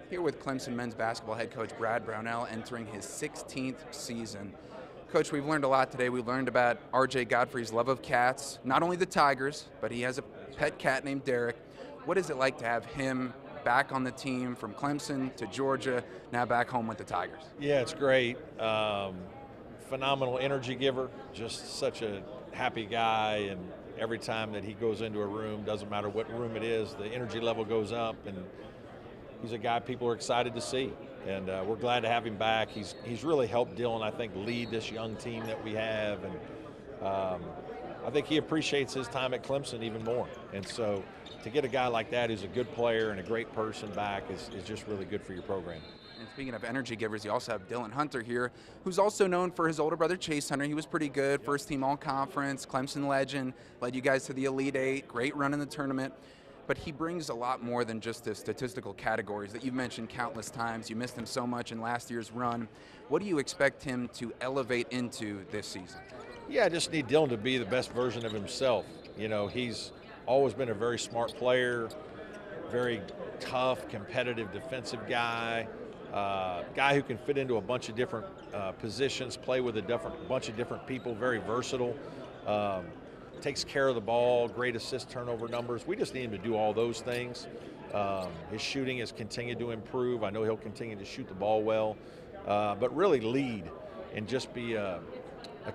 Here with Clemson men's basketball head coach Brad Brownell entering his 16th season. Coach, we've learned a lot today. We learned about R.J. Godfrey's love of cats, not only the Tigers, but he has a pet cat named Derek. What is it like to have him back on the team from Clemson to Georgia, now back home with the Tigers? Yeah, it's great. Phenomenal energy giver, just such a happy guy, and every time that he goes into a room, doesn't matter what room it is, the energy level goes up, and he's a guy people are excited to see, and we're glad to have him back. He's really helped Dylan, I think, lead this young team that we have, and I think he appreciates his time at Clemson even more. And so to get a guy like that who's a good player and a great person back is just really good for your program. And speaking of energy givers, you also have Dylan Hunter here, who's also known for his older brother Chase Hunter. He was pretty good, first team all-conference, Clemson legend, led you guys to the Elite Eight, great run in the tournament. But he brings a lot more than just the statistical categories that you've mentioned countless times. You missed him so much in last year's run. What do you expect him to elevate into this season? Yeah, I just need Dylan to be the best version of himself. You know, he's always been a very smart player, very tough, competitive defensive guy, guy who can fit into a bunch of different positions, play with a bunch of different people, very versatile. Takes care of the ball, great assist turnover numbers. We just need him to do all those things. His shooting has continued to improve. I know he'll continue to shoot the ball well, but really lead and just be a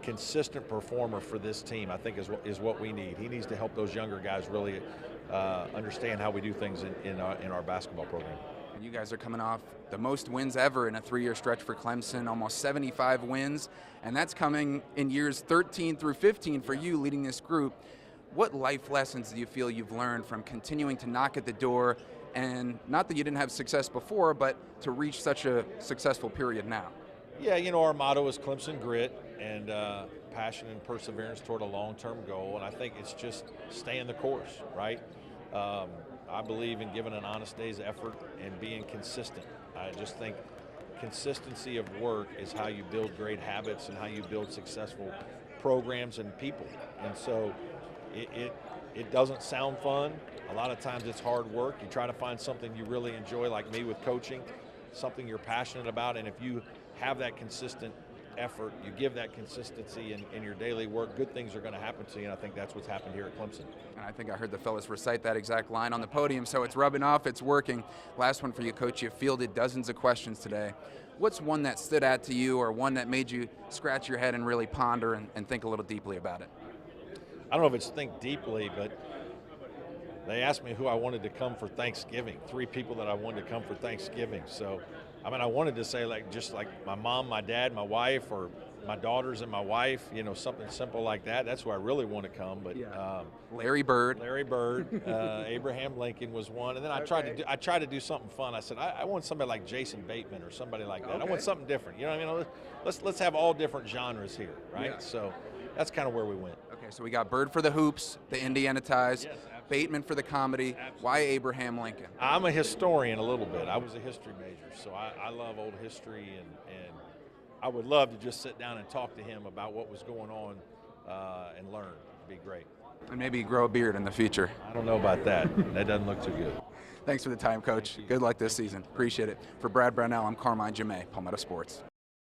consistent performer for this team, I think is what we need. He needs to help those younger guys really understand how we do things in our basketball program. And you guys are coming off the most wins ever in a 3-year stretch for Clemson, almost 75 wins, and that's coming in years 13 through 15 for you leading this group. What life lessons do you feel you've learned from continuing to knock at the door, and not that you didn't have success before, but to reach such a successful period now? Yeah, you know, our motto is Clemson grit and passion and perseverance toward a long-term goal, and I think it's just staying the course, right? I believe in giving an honest day's effort and being consistent. I just think consistency of work is how you build great habits and how you build successful programs and people. And so it doesn't sound fun. A lot of times it's hard work. You try to find something you really enjoy, like me with coaching, something you're passionate about, and if you have that consistent effort, you give that consistency in your daily work, good things are going to happen to you, and I think that's what's happened here at Clemson. And I think I heard the fellas recite that exact line on the podium, so it's rubbing off, it's working. Last one for you, Coach. You fielded dozens of questions today. What's one that stood out to you, or one that made you scratch your head and really ponder and think a little deeply about it? I don't know if it's think deeply, but they asked me who I wanted to come for Thanksgiving, 3 people that I wanted to come for Thanksgiving. So I mean, I wanted to say just like my mom, my dad, my wife, or my daughters and my wife, you know, something simple like that. That's where I really want to come. But yeah. Larry Bird, Abraham Lincoln was one, and then I tried to do something fun. I said I want somebody like Jason Bateman or somebody like that. Okay. I want something different. You know what I mean? Let's have all different genres here, right? Yeah. So that's kind of where we went. Okay, so we got Bird for the hoops, the Indiana ties. Yes, Bateman for the comedy. Absolutely. Why Abraham Lincoln? I'm a historian a little bit. I was a history major, so I love old history, and I would love to just sit down and talk to him about what was going on and learn. It'd be great. And maybe grow a beard in the future. I don't know about that. That doesn't look too good. Thanks for the time, Coach. Good luck this season. Appreciate it. For Brad Brownell, I'm Carmine Gemei, Palmetto Sports.